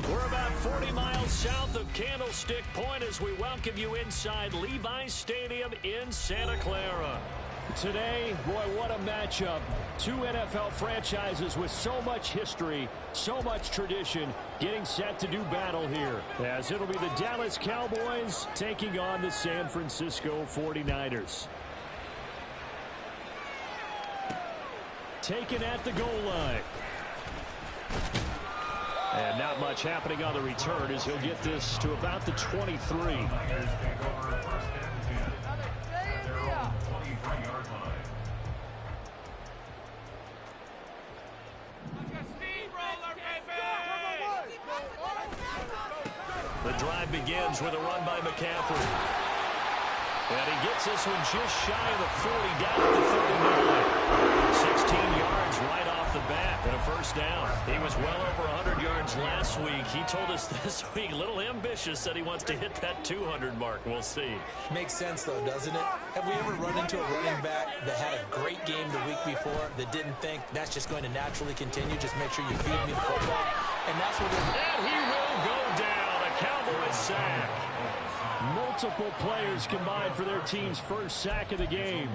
We're about 40 miles south of Candlestick Point as we welcome you inside Levi's Stadium in Santa Clara. Today, boy, what a matchup. Two NFL franchises with so much history, so much tradition, getting set to do battle here. As it'll be the Dallas Cowboys taking on the San Francisco 49ers. Taken at the goal line. And not much happening on the return as he'll get this to about the 23. The drive begins with a run by McCaffrey. And he gets this one just shy of the 40, down at the 39. 16 yards right off the bat and a first down. He was well over 100 yards last week. He told us this week, a little ambitious, said he wants to hit that 200 mark. We'll see. Makes sense, though, doesn't it? Have we ever run into a running back that had a great game the week before that didn't think that's just going to naturally continue? Just make sure you feed me the football. And that's what and he will go down. A Cowboys sack. Multiple players combined for their team's first sack of the game.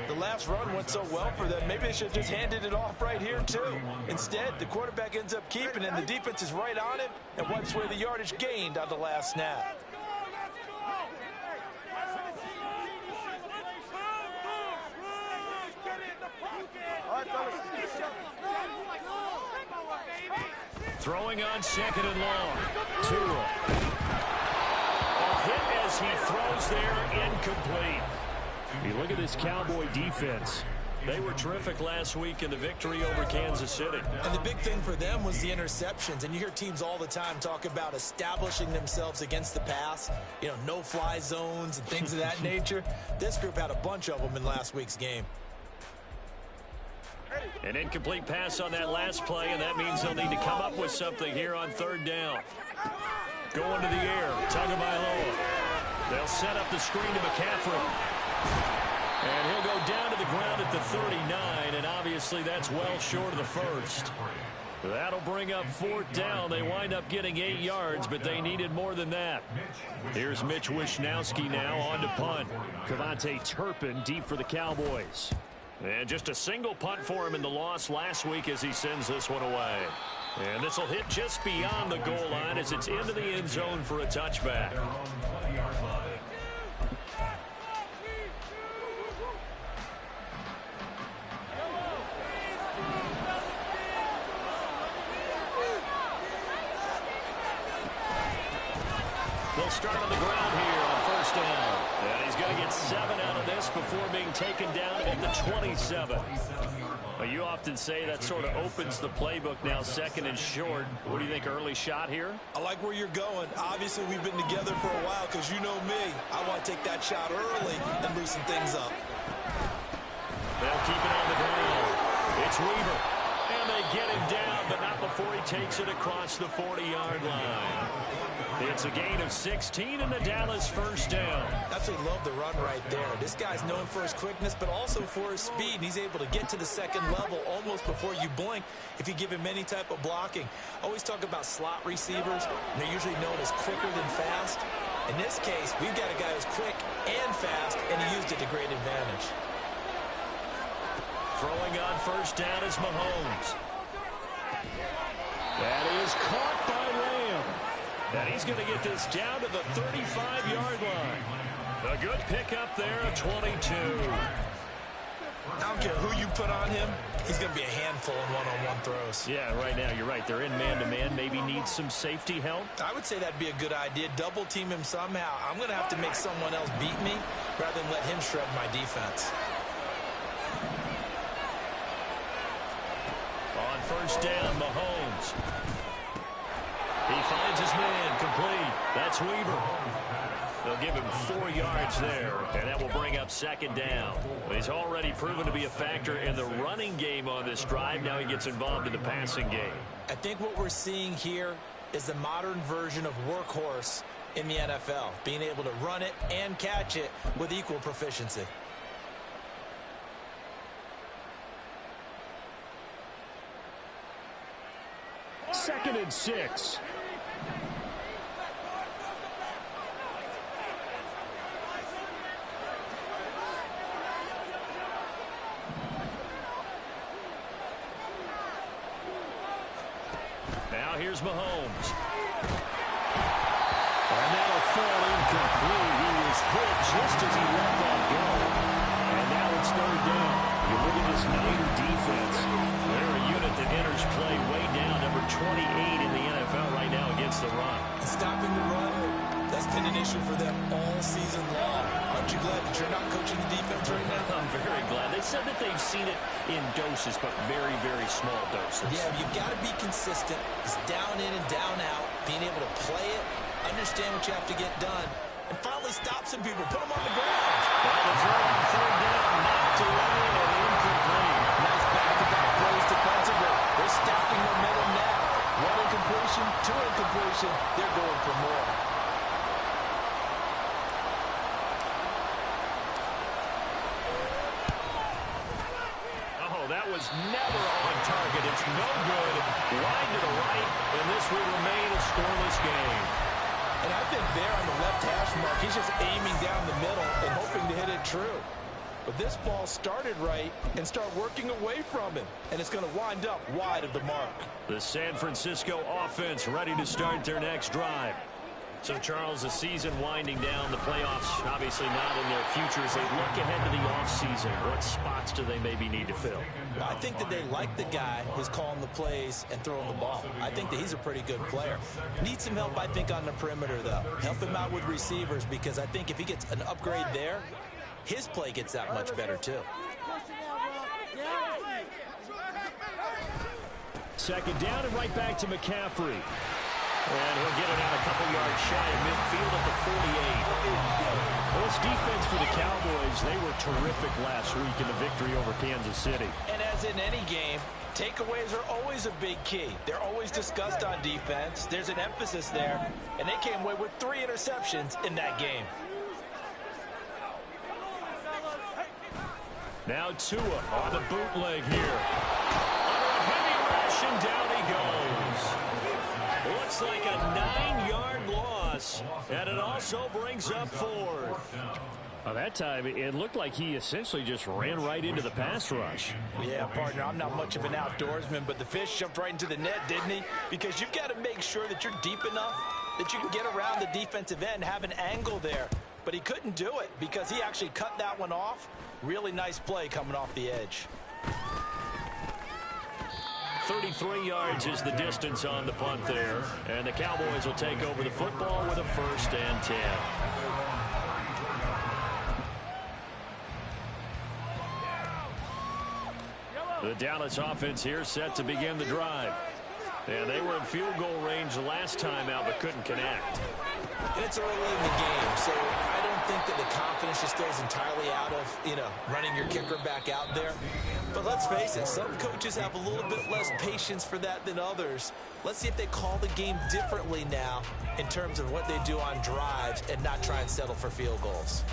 The last run went so well for them. Maybe they should have just handed it off right here, too. Instead, the quarterback ends up keeping it, and the defense is right on him and wipes away the yardage gained on the last snap. Throwing on second and long. Tua. Hit as he throws there, incomplete. You look at this Cowboy defense. They were terrific last week in the victory over Kansas City. And the big thing for them was the interceptions. And you hear teams all the time talk about establishing themselves against the pass. You know, no-fly zones and things of that nature. This group had a bunch of them in last week's game. An incomplete pass on that last play, and that means they'll need to come up with something here on third down. Going to the air, Tagovailoa. They'll set up the screen to McCaffrey. And he'll go down to the ground at the 39, and obviously that's well short of the first. That'll bring up fourth down. They wind up getting 8 yards, but they needed more than that. Here's Mitch Wishnowsky now on to punt. Cavante Turpin deep for the Cowboys. And just a single punt for him in the loss last week as he sends this one away. And this will hit just beyond the goal line as it's into the end zone for a touchback. They'll start on the ground here on first down. And he's going to get 7 out of this before being taken down at the 27. Well, you often say that sort of opens the playbook now, second and short. What do you think, early shot here? I like where you're going. Obviously, we've been together for a while because you know me. I want to take that shot early and loosen things up. They'll keep it on the ground. It's Weaver. And they get him down, but not before he takes it across the 40-yard line. It's a gain of 16 and the Dallas first down. Absolutely love the run right there. This guy's known for his quickness, but also for his speed. And he's able to get to the second level almost before you blink if you give him any type of blocking. Always talk about slot receivers, and they're usually known as quicker than fast. In this case, we've got a guy who's quick and fast, and he used it to great advantage. Throwing on first down is Mahomes. That is caught by Lamb. And he's going to get this down to the 35-yard line. A good pickup there, a 22. I don't care who you put on him. He's going to be a handful in one-on-one throws. Yeah, right now, you're right. They're in man-to-man. Maybe needs some safety help. I would say that'd be a good idea. Double team him somehow. I'm going to have to make someone else beat me rather than let him shred my defense. On first down, Mahomes. He finds his man, complete. That's Weaver. They'll give him 4 yards there, and that will bring up second down. He's already proven to be a factor in the running game on this drive. Now he gets involved in the passing game. I think what we're seeing here is the modern version of workhorse in the NFL, being able to run it and catch it with equal proficiency. Second and 6. Now here's Mahomes. And that'll fall incomplete. He was hit just as he let that go. And now it's third down. You look at this Niner defense. They're a unit that enters play way down, number 28 in the NFL right now against the run. Stopping the run, that's been an issue for them all season long. Aren't you glad that you're not coaching the defense right now? I'm very glad. They said that they've seen it in doses, but very, very small doses. Yeah, you've got to be consistent. It's down in and down out, being able to play it, understand what you have to get done, and finally stop some people, put them on the ground. That was right on third down, knocked away and incomplete. Nice back-to-back plays defensively. They're stacking momentum now. One incompletion, two incompletion. They're going for more. Oh, that was never on target. It's no good. Wide to the right, and this will remain a scoreless game. And I think there on the left hash mark, he's just aiming down the middle and hoping to hit it true. But this ball started right and started working away from him. And it's going to wind up wide of the mark. The San Francisco offense ready to start their next drive. So, Charles, the season winding down, the playoffs obviously not in their future. As they look ahead to the offseason, what spots do they maybe need to fill? I think that they like the guy who's calling the plays and throwing the ball. I think that he's a pretty good player. Needs some help, I think, on the perimeter, though. Help him out with receivers, because I think if he gets an upgrade there, his play gets that much better, too. Second down and right back to McCaffrey. And he'll get it out a couple yards shy of midfield at the 48. Well, this defense for the Cowboys, they were terrific last week in the victory over Kansas City. And as in any game, takeaways are always a big key. They're always discussed on defense. There's an emphasis there. And they came away with 3 interceptions in that game. Now Tua on the bootleg here. Under a heavy rush, and down he goes. Looks like a 9-yard loss, and it also brings up 4th. Well, that time, it looked like he essentially just ran right into the pass rush. Yeah, partner, I'm not much of an outdoorsman, but the fish jumped right into the net, didn't he? Because you've got to make sure that you're deep enough that you can get around the defensive end, have an angle there. But he couldn't do it because he actually cut that one off. Really nice play coming off the edge. 33 yards is the distance on the punt there. And the Cowboys will take over the football with a 1st and 10. The Dallas offense here set to begin the drive. And they were in field goal range the last time out, but couldn't connect. And it's early in the game, so I don't think that the confidence just goes entirely out of, running your kicker back out there. But let's face it, some coaches have a little bit less patience for that than others. Let's see if they call the game differently now in terms of what they do on drives and not try and settle for field goals.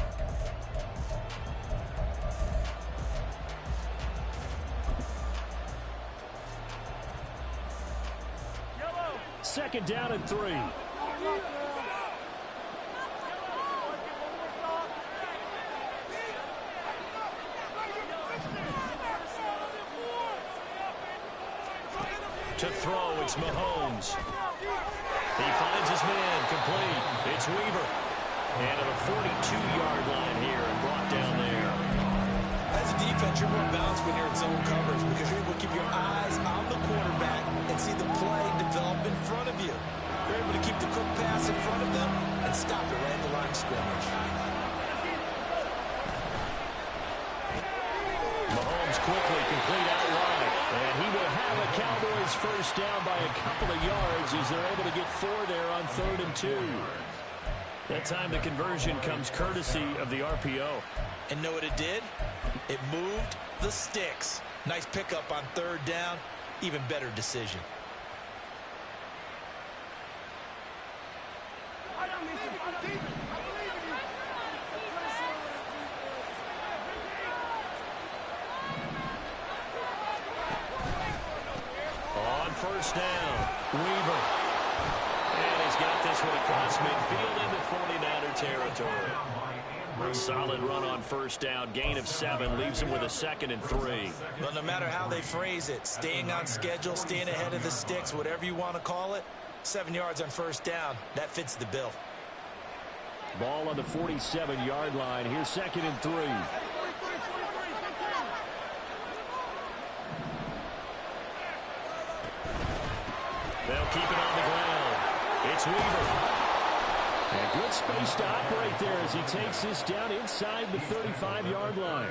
Second down and 3. To throw, it's Mahomes. He finds his man, complete. It's Weaver. And at a 42-yard line here and brought down there. As a defense, you're more balanced when you're in zone coverage because you're able to keep your eyes on the quarterback and see the play develop in front of you. You're able to keep the quick pass in front of them and stop it right at the line of scrimmage. Mahomes quickly complete out wide. And he will have a Cowboys first down by a couple of yards as they're able to get 4 there on 3rd and 2. That time the conversion comes courtesy of the RPO. And know what it did? It moved the sticks. Nice pickup on 3rd down. Even better decision. On 1st down, Weaver. And he's got this one across midfield into 49er territory. A solid run on first down. Gain of 7 leaves him with a 2nd and 3. Well, no matter how they phrase it, staying on schedule, staying ahead of the sticks, whatever you want to call it, 7 yards on first down, that fits the bill. Ball on the 47-yard line. Here's 2nd and 3. They'll keep it on the ground. It's Weaver. And good space to operate there as he takes this down inside the 35-yard line.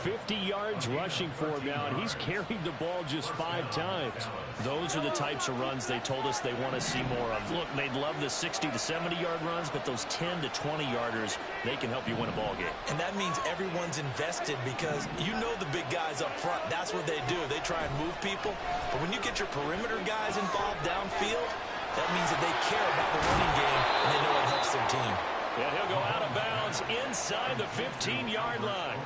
50 yards rushing for him now, and he's carried the ball just 5 times. Those are the types of runs they told us they want to see more of. Look, they'd love the 60 to 70-yard runs, but those 10 to 20-yarders, they can help you win a ball game. And that means everyone's invested because you know the big guys up front. That's what they do. They try and move people. But when you get your perimeter guys involved downfield, that means that they care about the running game, and they know it helps their team. And he'll go out of bounds inside the 15-yard line.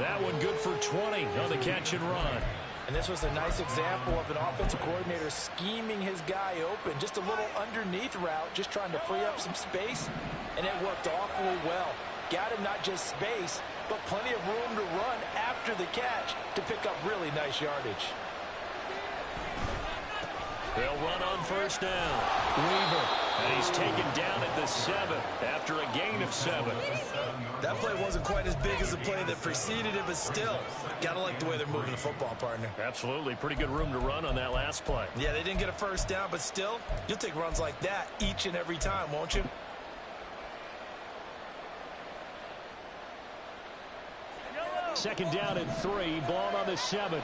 That one good for 20 on the catch and run. And this was a nice example of an offensive coordinator scheming his guy open. Just a little underneath route, just trying to free up some space, and it worked awfully well. Got him not just space, but plenty of room to run after the catch to pick up really nice yardage. They'll run on first down. Weaver, and he's taken down at the 7 after a gain of 7. That play wasn't quite as big as the play that preceded it, but still, gotta like the way they're moving the football, partner. Absolutely. Pretty good room to run on that last play. Yeah, they didn't get a first down, but still, you'll take runs like that each and every time, won't you? Second down and 3. Ball on the 7.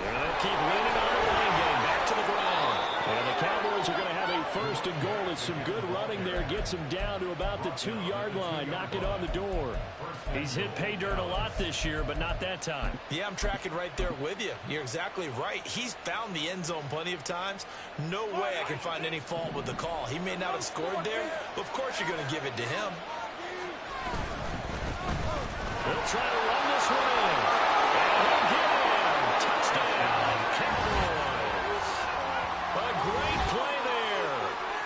They'll keep leaning on the running game. Back to the ground. And the Cowboys are going to have a 1st and goal. As some good running there gets him down to about the 2-yard line. Knock it on the door. He's hit pay dirt a lot this year, but not that time. Yeah, I'm tracking right there with you. You're exactly right. He's found the end zone plenty of times. No way I can find any fault with the call. He may not have scored there, but of course you're going to give it to him. He'll try to run this one in. And he'll get in. Touchdown, Cowboys. A great play there.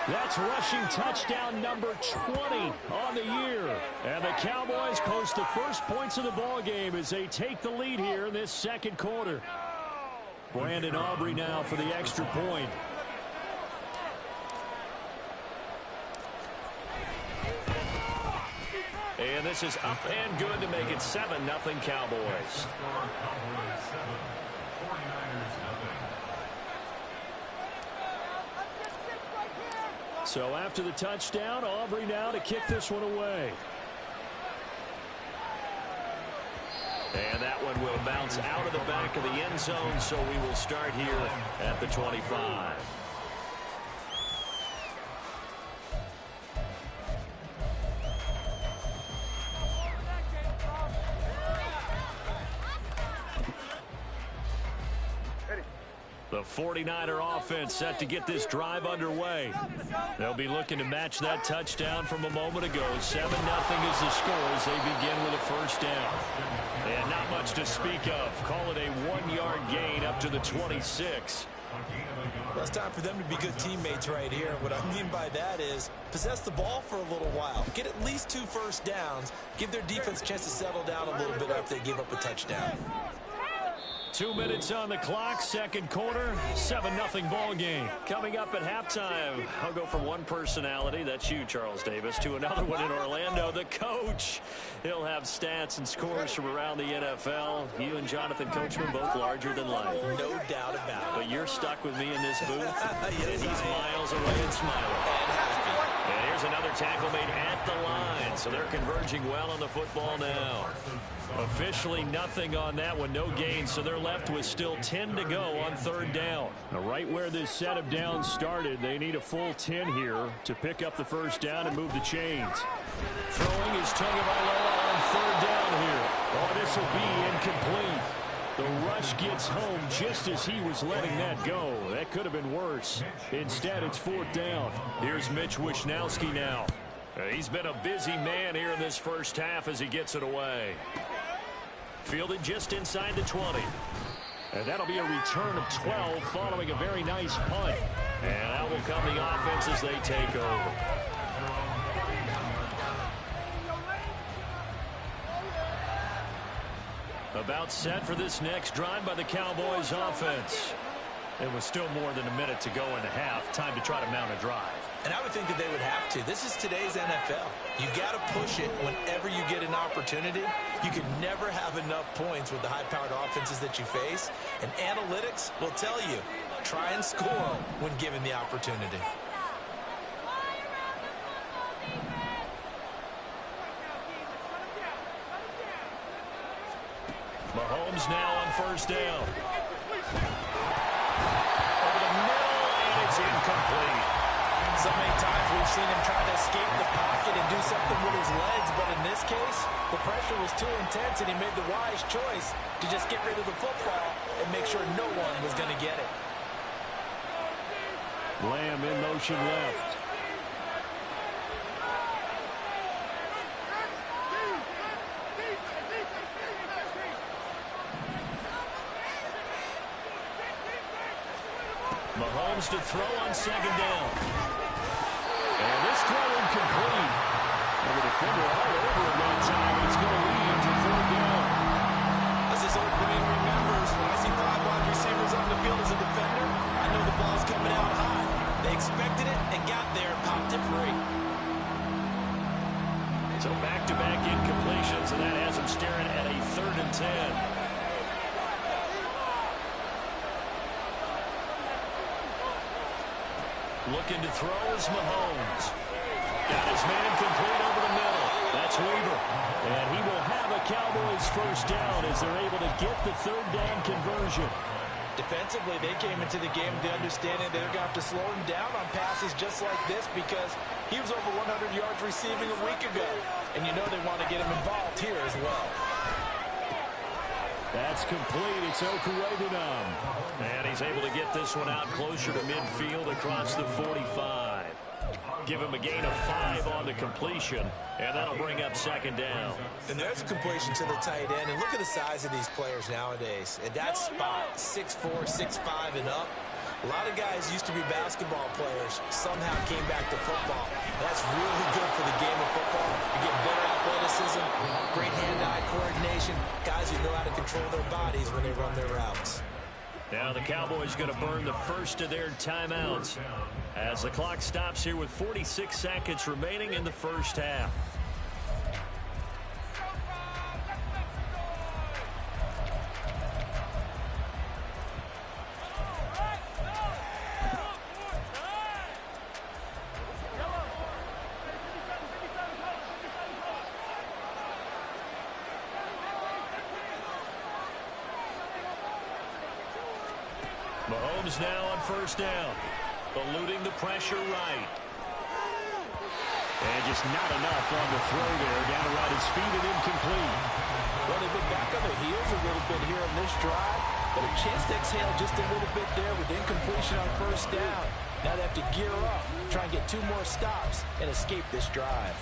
That's rushing touchdown number 20 on the year. And the Cowboys post the first points of the ball game as they take the lead here in this 2nd quarter. Brandon Aubrey now for the extra point. And this is up and good to make it 7-0 Cowboys. So after the touchdown, Aubrey now to kick this one away. And that one will bounce out of the back of the end zone, so we will start here at the 25. The 49er offense set to get this drive underway. They'll be looking to match that touchdown from a moment ago. 7-0 is the score as they begin with a first down. And not much to speak of. Call it a 1-yard gain up to the 26. Well, it's time for them to be good teammates right here. What I mean by that is possess the ball for a little while. Get at least 2 first downs. Give their defense a chance to settle down a little bit after they give up a touchdown. 2 minutes on the clock, 2nd quarter, 7-0 ball game. Coming up at halftime, I'll go from one personality, that's you, Charles Davis, to another one in Orlando, the coach. He'll have stats and scores from around the NFL. You and Jonathan Coachman both larger than life. No doubt about it. But you're stuck with me in this booth, Yes, and he's miles away and smiling. And happy. And here's another tackle made at the line, so they're converging well on the football now. Officially nothing on that one, no gain, so they're left with still 10 to go on 3rd down. Now, right where this set of downs started, they need a full 10 here to pick up the first down and move the chains. Throwing is Tagovailoa on 3rd down here. Oh, this will be incomplete. The rush gets home just as he was letting that go. That could have been worse. Instead, it's 4th down. Here's Mitch Wishnowsky now. He's been a busy man here in this first half as he gets it away. Fielded just inside the 20. And that'll be a return of 12 following a very nice punt. And out will come the offense as they take over. About set for this next drive by the Cowboys offense. It was still more than a minute to go in the half. Time to try to mount a drive. And I would think that they would have to. This is today's NFL. You got to push it whenever you get an opportunity. You can never have enough points with the high-powered offenses that you face. And analytics will tell you, try and score when given the opportunity. Mahomes now on first down. Over the middle, and it's incomplete. So many times we've seen him try to escape the pocket and do something with his legs, but in this case, the pressure was too intense, and he made the wise choice to just get rid of the football and make sure no one was going to get it. Lamb in motion left. Mahomes to throw on second down. And this throw incomplete. And the defender all over him that time. It's going to lead to third down. As this old Green remembers, when I see 5 wide receivers on the field as a defender, I know the ball's coming out high. They expected it and got there and popped it free. So back-to-back incompletions, and that has him staring at a 3rd and 10. Looking to throw is Mahomes. Got his man complete over the middle. That's Weaver. And he will have a Cowboys first down as they're able to get the 3rd down conversion. Defensively, they came into the game with the understanding they're going to have to slow him down on passes just like this because he was over 100 yards receiving a week ago. And you know they want to get him involved here as well. That's complete. It's Okuwebunam. And he's able to get this one out closer to midfield across the 45. Give him a gain of 5 on the completion, and that'll bring up second down. And there's a completion to the tight end. And look at the size of these players nowadays. At that spot, 6'4", 6'5", and up. A lot of guys used to be basketball players, somehow came back to football. That's really good for the game of football. You get better athleticism, great hand-eye coordination, guys who know how to control their bodies when they run their routes. Now the Cowboys going to burn the first of their timeouts as the clock stops here with 46 seconds remaining in the first half. Mahomes now on first down. Eluding the pressure right. And just not enough on the throw there. Down around his feet and incomplete. Well, they've been back on their heels a little bit here on this drive, but a chance to exhale just a little bit there with incompletion on first down. Now they have to gear up, try and get 2 more stops, and escape this drive.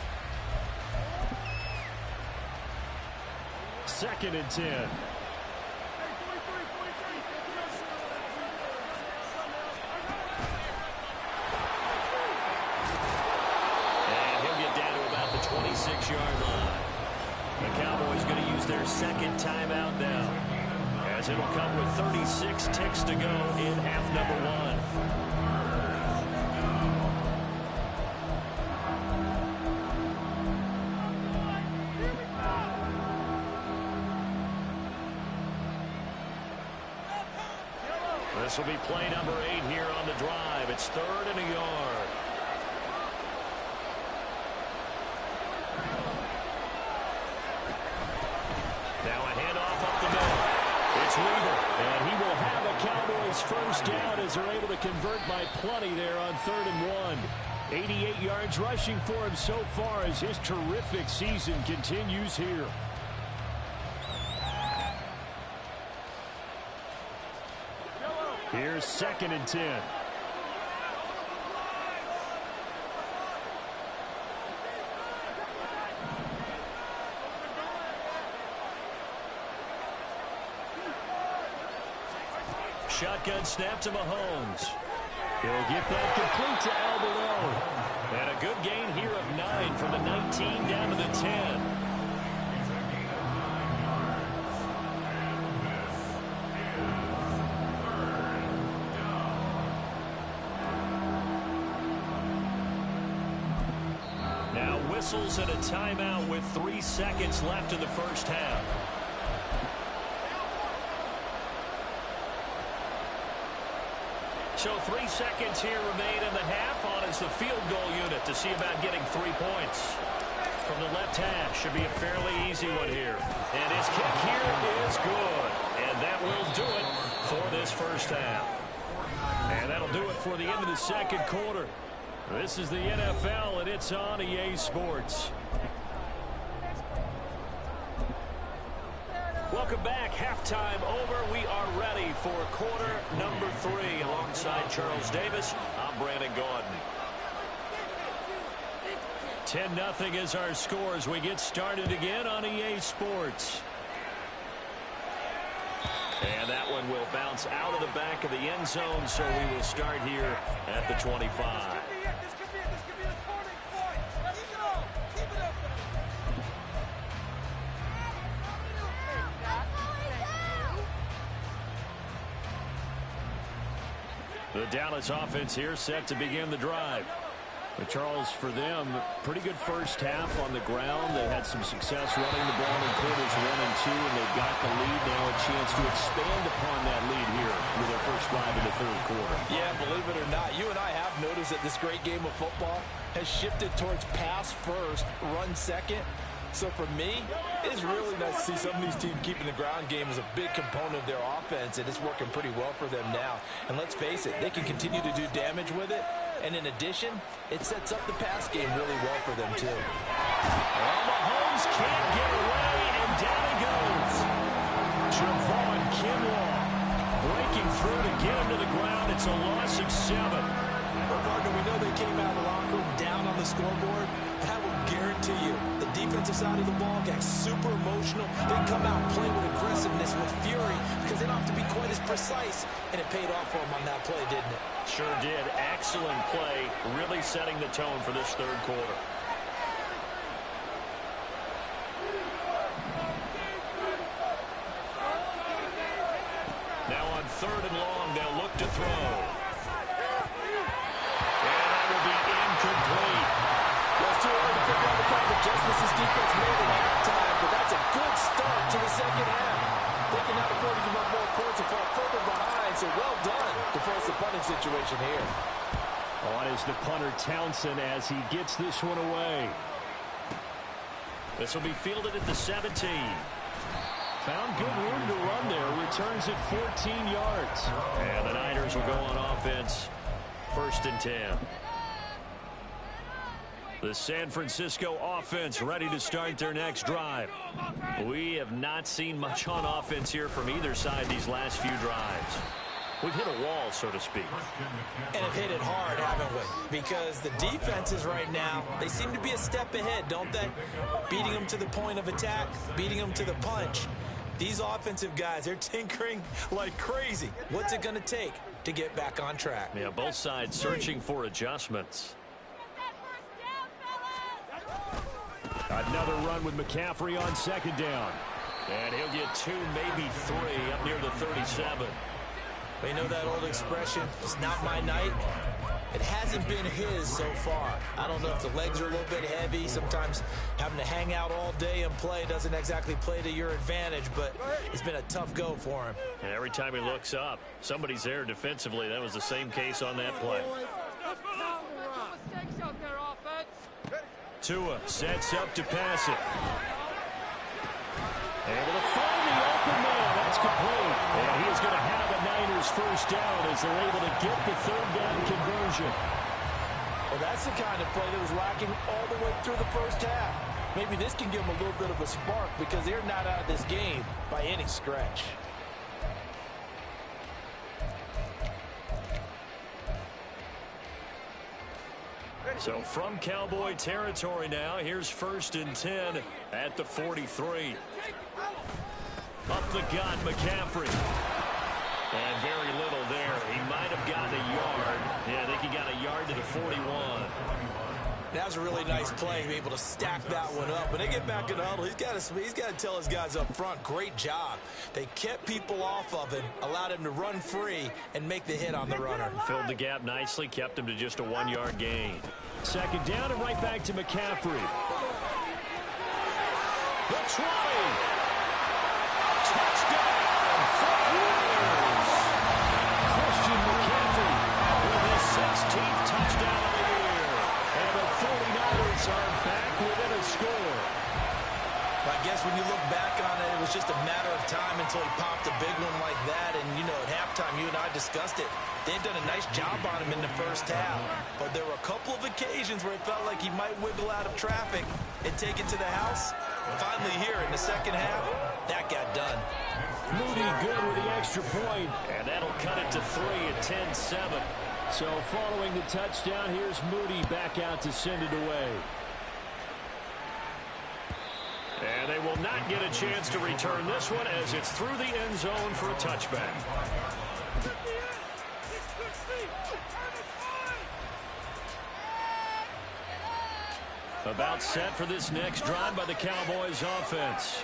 2nd and 10. The 26-yard line. The Cowboys going to use their 2nd timeout now, as it'll come with 36 ticks to go in half number 1. This will be play number 8 here on the drive. It's 3rd and a yard. Now a handoff up the middle. It's Weaver. And he will have a Cowboys first down as they're able to convert by plenty there on 3rd and 1. 88 yards rushing for him so far as his terrific season continues here. Here's 2nd and 10. shotgun snap to Mahomes. He'll get that complete to Alberto. And a good gain here of 9 from the 19 down to the 10. Now whistles and a timeout with 3 seconds left in the first half. So 3 seconds here remain in the half. On is the field goal unit to see about getting 3 points. From the left hash, should be a fairly easy one here. And his kick here is good. And that will do it for this first half. And that'll do it for the end of the second quarter. This is the NFL, and it's on EA Sports. Welcome back. Halftime over. We are ready for quarter number 3. Alongside Charles Davis, I'm Brandon Gaudin. 10-0 is our score as we get started again on EA Sports. And that one will bounce out of the back of the end zone, so we will start here at the 25. The Dallas offense here set to begin the drive. But Charles, for them, pretty good first half on the ground. They had some success running the ball in quarters 1 and 2, and they've got the lead now, a chance to expand upon that lead here with their first drive in the third quarter. Yeah, believe it or not, you and I have noticed that this great game of football has shifted towards pass first, run second. So for me, it's really nice to see some of these teams keeping the ground game as a big component of their offense, and it's working pretty well for them now. And let's face it, they can continue to do damage with it. And in addition, it sets up the pass game really well for them, too. Well, Mahomes can't get away, and down he goes. Javon Kinlaw breaking through to get him to the ground. It's a loss of 7. Well, partner, we know they came out of the locker room down on the scoreboard, but I will guarantee you the defensive side of the ball got super emotional. They come out and play with aggressiveness, with fury, because they don't have to be quite as precise, and it paid off for them on that play, didn't it? Sure did. Excellent play, really setting the tone for this third quarter. Now on 3rd and long, they'll look to throw. And that will be incomplete. Well, it's too early to pick out the kind of adjustments this defense made at halftime, but that's a good start to the second half. They can now afford to give up more points and fall further behind, so well done to force the punting situation here. On is the punter Townsend as he gets this one away. This will be fielded at the 17. Found good room to run there. Returns it 14 yards. And the Niners will go on offense. 1st and 10. The San Francisco offense ready to start their next drive. We have not seen much on offense here from either side these last few drives. We've hit a wall, so to speak. And have hit it hard, haven't we? Because the defenses right now, they seem to be a step ahead, don't they? Beating them to the point of attack, beating them to the punch. These offensive guys, they're tinkering like crazy. What's it going to take to get back on track? Yeah, both sides searching for adjustments. Another run with McCaffrey on 2nd down. And he'll get 2, maybe 3 up near the 37. They know that old expression, it's not my night. It hasn't been his so far. I don't know if the legs are a little bit heavy. Sometimes having to hang out all day and play doesn't exactly play to your advantage, but it's been a tough go for him. And every time he looks up, somebody's there defensively. That was the same case on that play. Tua sets up to pass it. Able to find the open man. That's complete. And he is going to have a Niners first down as they're able to get the 3rd down conversion. Well, that's the kind of play that was lacking all the way through the first half. Maybe this can give them a little bit of a spark because they're not out of this game by any stretch. So from Cowboy territory now, here's 1st and 10 at the 43. Up the gut, McCaffrey. And very little 41. That was a really nice play, to be able to stack that one up. When they get back in the huddle, he's got to tell his guys up front, great job. They kept people off of him, allowed him to run free, and make the hit on the runner. Filled the gap nicely, kept him to just a 1-yard gain. Second down and right back to McCaffrey. The 20. Touchdown, 49ers. Christian McCaffrey with his 16th touchdown of the year. And the 49ers are back within a score. I guess when you look back on it, it was just a matter of time until he popped a big one like that. And, you know, at halftime, you and I discussed it. They've done a nice job on him in the first half. But there were a couple of occasions where it felt like he might wiggle out of traffic and take it to the house. Finally here in the second half, that got done. Moody good with the extra point. And that'll cut it to 3 at 10-7. So following the touchdown, here's Moody back out to send it away. And they will not get a chance to return this one as it's through the end zone for a touchback. About set for this next drive by the Cowboys offense.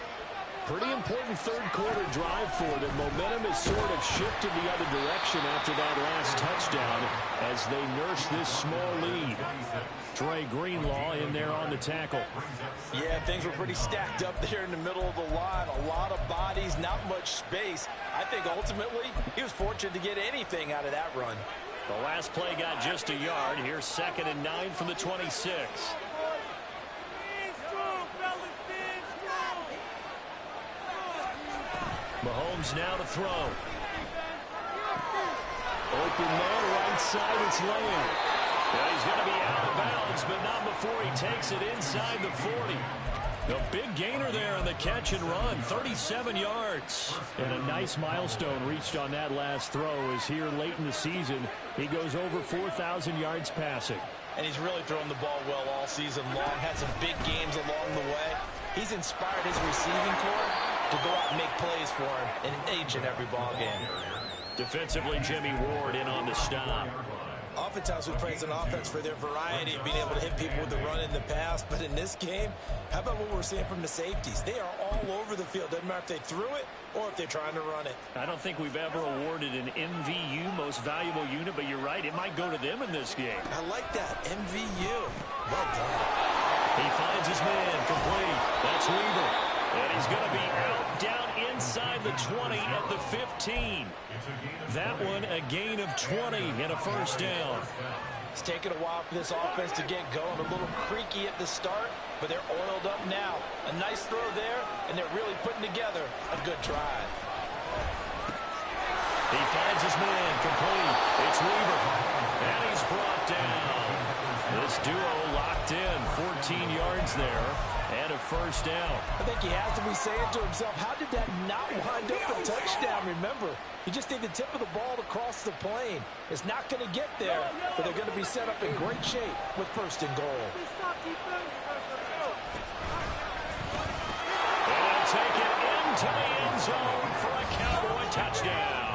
Pretty important third quarter drive for them. Momentum has sort of shifted the other direction after that last touchdown as they nurse this small lead. Trey Greenlaw in there on the tackle. Yeah, things were pretty stacked up there in the middle of the line. A lot of bodies, not much space. I think ultimately he was fortunate to get anything out of that run. The last play got just a yard. Here's 2nd and 9 from the 26. Mahomes now to throw. Open man, right side, it's Lamb. Well, he's going to be out of bounds, but not before he takes it inside the 40. The big gainer there on the catch and run, 37 yards. And a nice milestone reached on that last throw as here late in the season, he goes over 4,000 yards passing. And he's really thrown the ball well all season long. Had some big games along the way. He's inspired his receiving corps to go out and make plays for him in each and every ball game. Defensively, Jimmy Ward in on the stop. Oftentimes we praise an offense for their variety of being able to hit people with the run in the pass. But in this game, how about what we're seeing from the safeties? They are all over the field. Doesn't matter if they threw it or if they're trying to run it. I don't think we've ever awarded an MVU, most valuable unit, but you're right. It might go to them in this game. I like that. MVU. Well done. He finds his man complete. That's Weaver. And he's going to be out down inside the 20 at the 15. That one a gain of 20 and a first down. It's taken a while for this offense to get going. A little creaky at the start, but they're oiled up now. A nice throw there, and they're really putting together a good drive. He finds his man complete. It's Weaver. And he's brought down. This duo locked in, 14 yards there, and a first down. I think he has to be saying to himself, how did that not wind up a touchdown? Remember, you just need the tip of the ball to cross the plane. It's not going to get there, but they're going to be set up in great shape with 1st and goal. And they'll take it into the end zone for a Cowboy touchdown.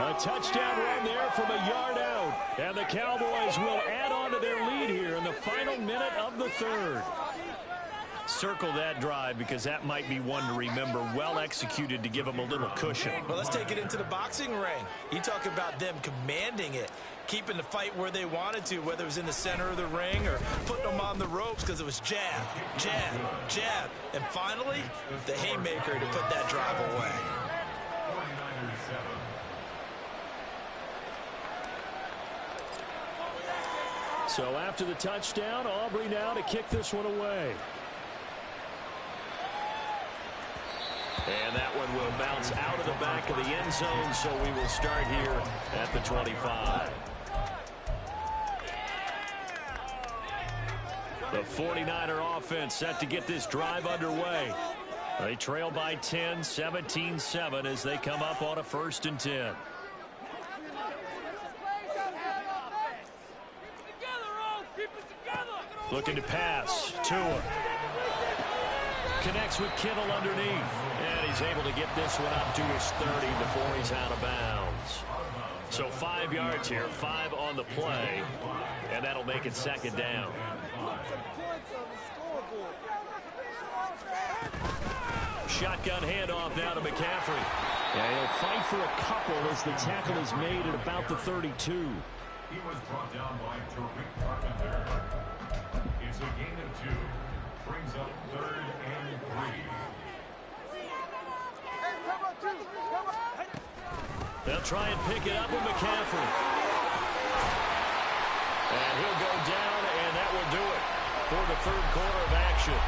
A touchdown run there from a yard out. And the Cowboys will add on to their lead here in the final minute of the third. Circle that drive because that might be one to remember. Well executed to give them a little cushion. Well, let's take it into the boxing ring. You talk about them commanding it, keeping the fight where they wanted to, whether it was in the center of the ring or putting them on the ropes because it was jab, jab, jab. And finally, the haymaker to put that drive away. So after the touchdown, Aubrey now to kick this one away. And that one will bounce out of the back of the end zone, so we will start here at the 25. The 49er offense set to get this drive underway. They trail by 10, 17-7 as they come up on a 1st and 10. Looking to pass. Tua. Connects with Kittle underneath. And he's able to get this one up to his 30 before he's out of bounds. So 5 yards here, 5 on the play, and that'll make it second down. Shotgun handoff now to McCaffrey. Yeah, he'll fight for a couple as the tackle is made at about the 32. He was brought down by Tariq Carpenter. It's a gain of 2. Brings up 3rd and 3. They'll try and pick it up with McCaffrey. And he'll go down, and that will do it for the 3rd quarter of action.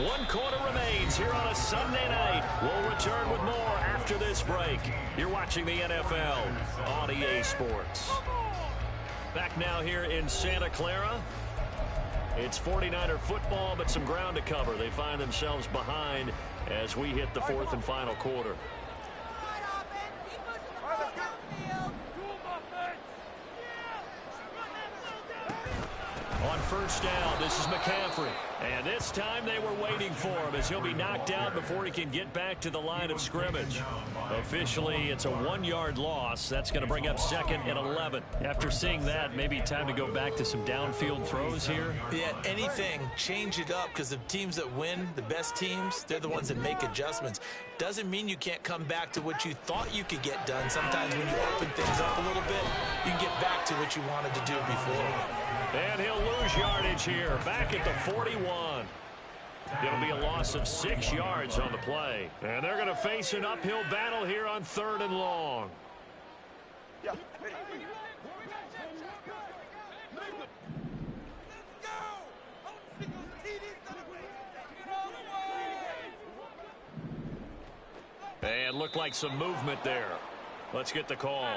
One quarter remains here on a Sunday night. We'll return with more after this break. You're watching the NFL on EA Sports. Back now here in Santa Clara. It's 49er football, but some ground to cover. They find themselves behind as we hit the 4th and final quarter. On first down, this is McCaffrey. And this time they were waiting for him as he'll be knocked out before he can get back to the line of scrimmage. Officially, it's a 1-yard loss. That's going to bring up 2nd and 11. After seeing that, maybe time to go back to some downfield throws here. Yeah, anything, change it up, because the teams that win, the best teams, they're the ones that make adjustments. Doesn't mean you can't come back to what you thought you could get done. Sometimes when you open things up a little bit, you can get back to what you wanted to do before. And he'll lose yardage here, back at the 41. It'll be a loss of 6 yards on the play. And they're going to face an uphill battle here on 3rd and long. And looked like some movement there. Let's get the call.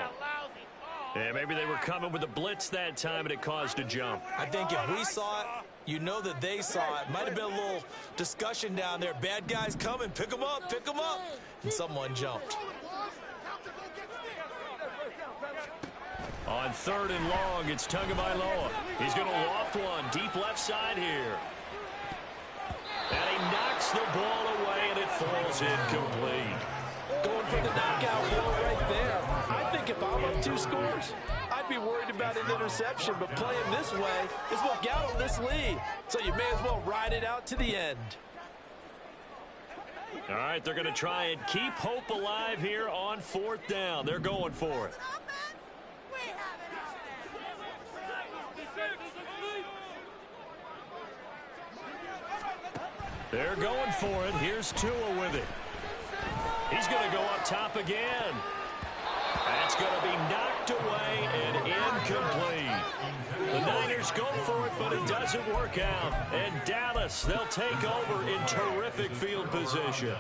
Yeah, maybe they were coming with a blitz that time and it caused a jump. I think if we saw it, you know that they saw it. Might have been a little discussion down there. Bad guys coming. Pick them up. Pick them up. And someone jumped. On 3rd and long, it's Tagovailoa. He's going to loft one deep left side here. And he knocks the ball away, and it falls incomplete. Going for the knockout blow right there. I think if I'm up 2 scores, I'd be worried about an interception, but playing this way is what got them this lead. So you may as well ride it out to the end. All right, they're going to try and keep hope alive here on 4th down. They're going for it. They're going for it. Here's Tua with it. He's going to go up top again. That's going to be knocked away and incomplete. The Niners go for it, but it doesn't work out. And Dallas, they'll take over in terrific field position.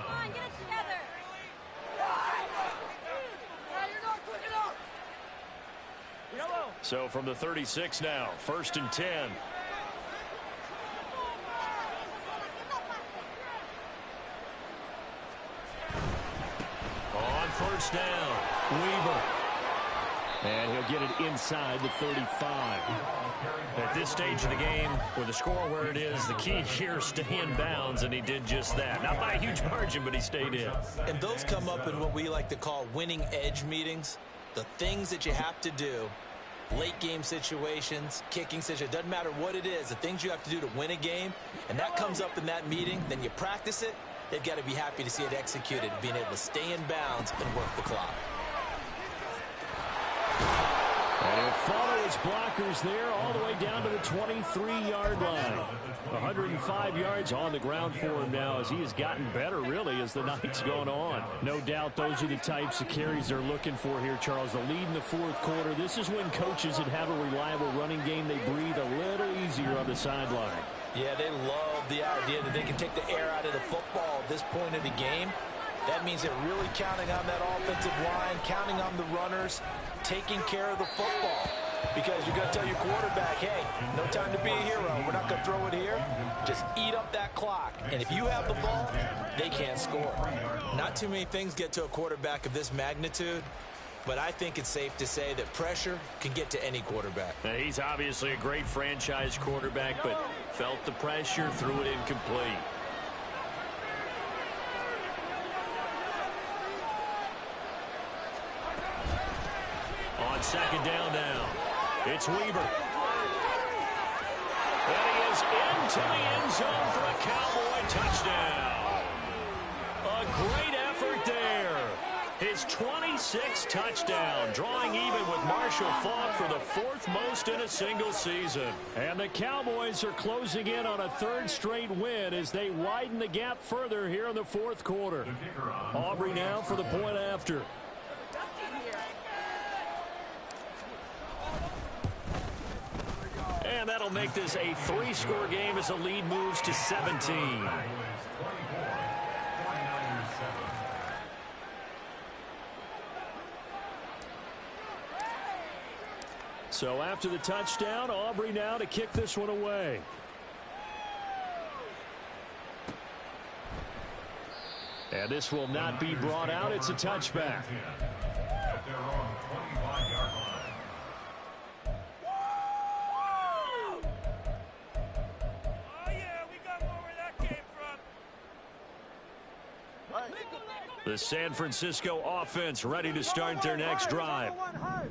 So from the 36 now, 1st and 10. On first down, Weaver. And he'll get it inside the 35. At this stage of the game, with the score where it is, the key here is stay in bounds, and he did just that. Not by a huge margin, but he stayed in. And those come up in what we like to call winning edge meetings. The things that you have to do, late game situations, kicking situations, doesn't matter what it is, the things you have to do to win a game, and that comes up in that meeting, then you practice it. They've got to be happy to see it executed, being able to stay in bounds and work the clock. And he'll follow his blockers there all the way down to the 23-yard line. 105 yards on the ground for him now as he has gotten better, really, as the night's gone on. No doubt those are the types of carries they're looking for here, Charles. The lead in the 4th quarter. This is when coaches that have a reliable running game, they breathe a little easier on the sideline. Yeah, they love the idea that they can take the air out of the football at this point of the game. That means they're really counting on that offensive line, counting on the runners, taking care of the football. Because you're going to tell your quarterback, hey, no time to be a hero. We're not going to throw it here. Just eat up that clock. And if you have the ball, they can't score. Not too many things get to a quarterback of this magnitude, but I think it's safe to say that pressure can get to any quarterback. Now, he's obviously a great franchise quarterback, but felt the pressure, threw it incomplete. on second down now. It's Weaver. And he is into the end zone for a Cowboy touchdown. A great effort there. His 26th touchdown, drawing even with Marshall Faulk for the 4th most in a single season. And the Cowboys are closing in on a 3rd straight win as they widen the gap further here in the 4th quarter. Aubrey now for the point after. And that'll make this a 3-score game as the lead moves to 17. So after the touchdown, Aubrey now to kick this one away. And this will not be brought out. It's a touchback. At their own 25-yard line. The San Francisco offense ready to start their next drive.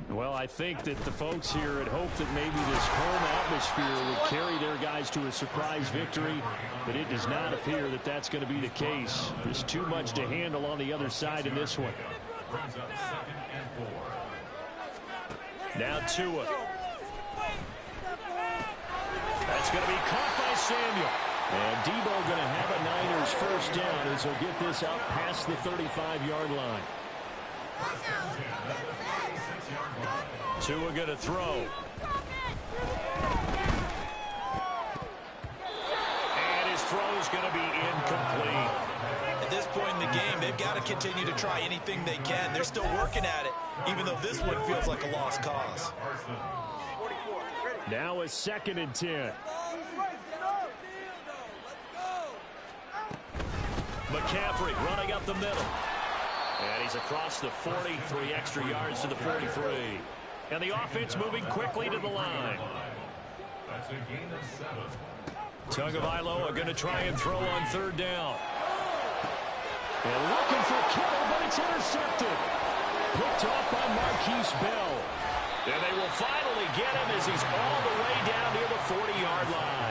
Well, I think that the folks here had hoped that maybe this home atmosphere would carry their guys to a surprise victory, but it does not appear that that's going to be the case. There's too much to handle on the other side in this one. Brings up 2nd and 4. Now Tua. That's going to be caught by Samuel. And Debo going to have a Niners first down as he'll get this out past the 35-yard line. Tua going to throw. And his throw is going to be incomplete. At this point in the game, they've got to continue to try anything they can. They're still working at it, even though this one feels like a lost cause. Now a 2nd and 10. McCaffrey running up the middle. And he's across the 43 extra yards to the 43. And the offense moving quickly to the line. That's a gain of 7. Tagovailoa going to try and throw on 3rd down. And looking for Kittle, but it's intercepted. Picked off by Marquise Bell. And they will finally get him as he's all the way down near the 40-yard line.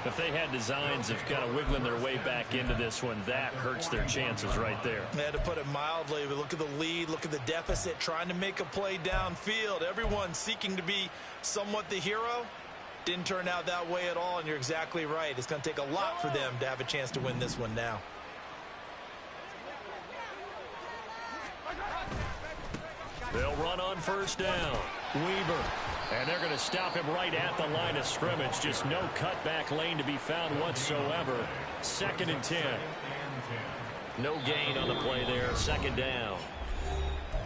If they had designs of kind of wiggling their way back into this one, that hurts their chances right there. They had to put it mildly, but look at the lead, look at the deficit, trying to make a play downfield. Everyone seeking to be somewhat the hero. Didn't turn out that way at all, and you're exactly right. It's going to take a lot for them to have a chance to win this one now. They'll run on 1st down. Weaver. And they're going to stop him right at the line of scrimmage. Just no cutback lane to be found whatsoever. 2nd and 10. No gain on the play there. 2nd down.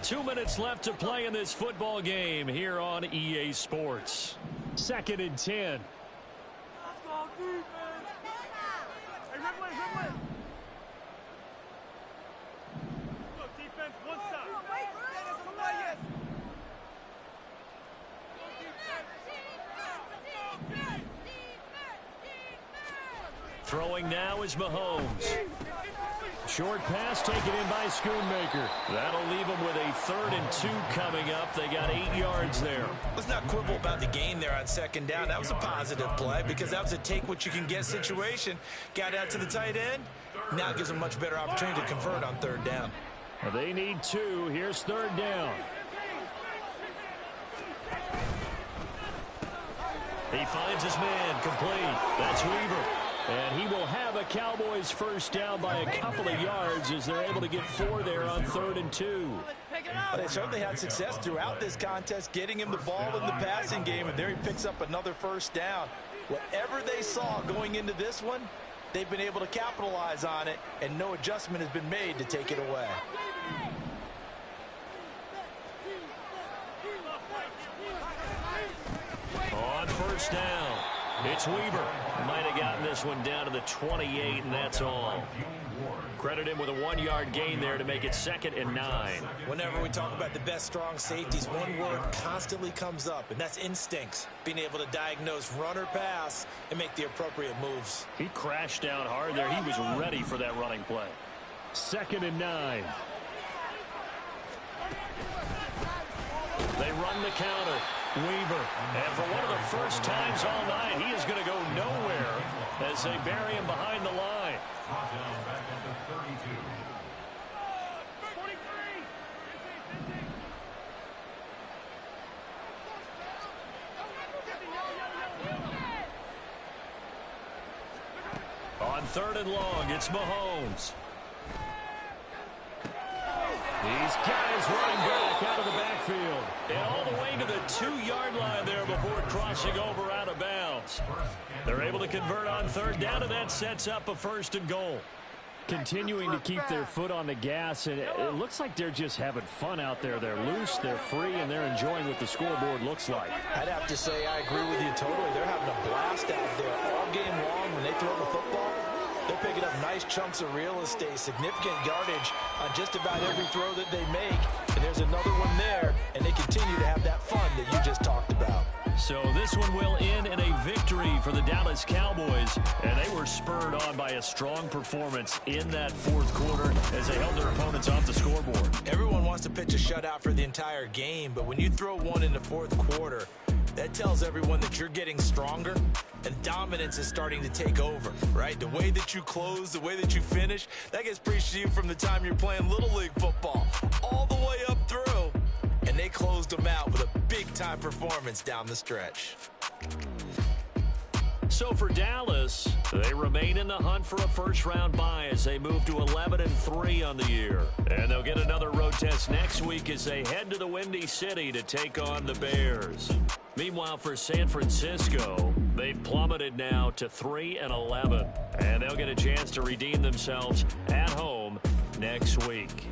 2 minutes left to play in this football game here on EA Sports. 2nd and 10. Throwing now is Mahomes. Short pass taken in by Schoonmaker. That'll leave them with a 3rd and 2 coming up. They got 8 yards there. Let's not quibble about the gain there on 2nd down. That was a positive play because that was a take-what-you-can-get situation. Got out to the tight end. Now it gives them a much better opportunity to convert on 3rd down. They need 2. Here's 3rd down. He finds his man complete. That's Weaver. And he will have a Cowboys first down by a couple of yards as they're able to get 4 there on 3rd and 2. Well, they certainly had success throughout this contest, getting him the ball in the passing game, and there he picks up another first down. Whatever they saw going into this one, they've been able to capitalize on it, and no adjustment has been made to take it away. On 1st down, it's Weaver. Might have gotten this one down to the 28, and that's all. Credit him with a 1-yard gain there to make it 2nd and 9. Whenever we talk about the best strong safeties, one word constantly comes up, and that's instincts. Being able to diagnose run or pass and make the appropriate moves. He crashed down hard there. He was ready for that running play. 2nd and 9. They run the counter. Weaver. And for one of the first times all night, he is going to go nowhere as they bury him behind the line. Brought down back up to 32. On 3rd and long, it's Mahomes. He's got his running back out of the backfield. And all the way to the 2-yard line there before crossing over out of bounds. They're able to convert on 3rd down, and that sets up a 1st and goal. Continuing to keep their foot on the gas, and it looks like they're just having fun out there. They're loose, they're free, and they're enjoying what the scoreboard looks like. I'd have to say I agree with you totally. They're having a blast out there all game long when they throw the football. They're picking up nice chunks of real estate, significant yardage on just about every throw that they make. And there's another one there, and they continue to have that fun that you just talked about. So this one will end in a victory for the Dallas Cowboys, and they were spurred on by a strong performance in that 4th quarter as they held their opponents off the scoreboard. Everyone wants to pitch a shutout for the entire game, but when you throw one in the 4th quarter, that tells everyone that you're getting stronger and dominance is starting to take over, right? The way that you close, the way that you finish, that gets preached to you from the time you're playing Little League football all the way up through. And they closed them out with a big-time performance down the stretch. So for Dallas, they remain in the hunt for a first-round bye as they move to 11-3 on the year. And they'll get another road test next week as they head to the Windy City to take on the Bears. Meanwhile, for San Francisco, they've plummeted now to 3-11. And they'll get a chance to redeem themselves at home next week.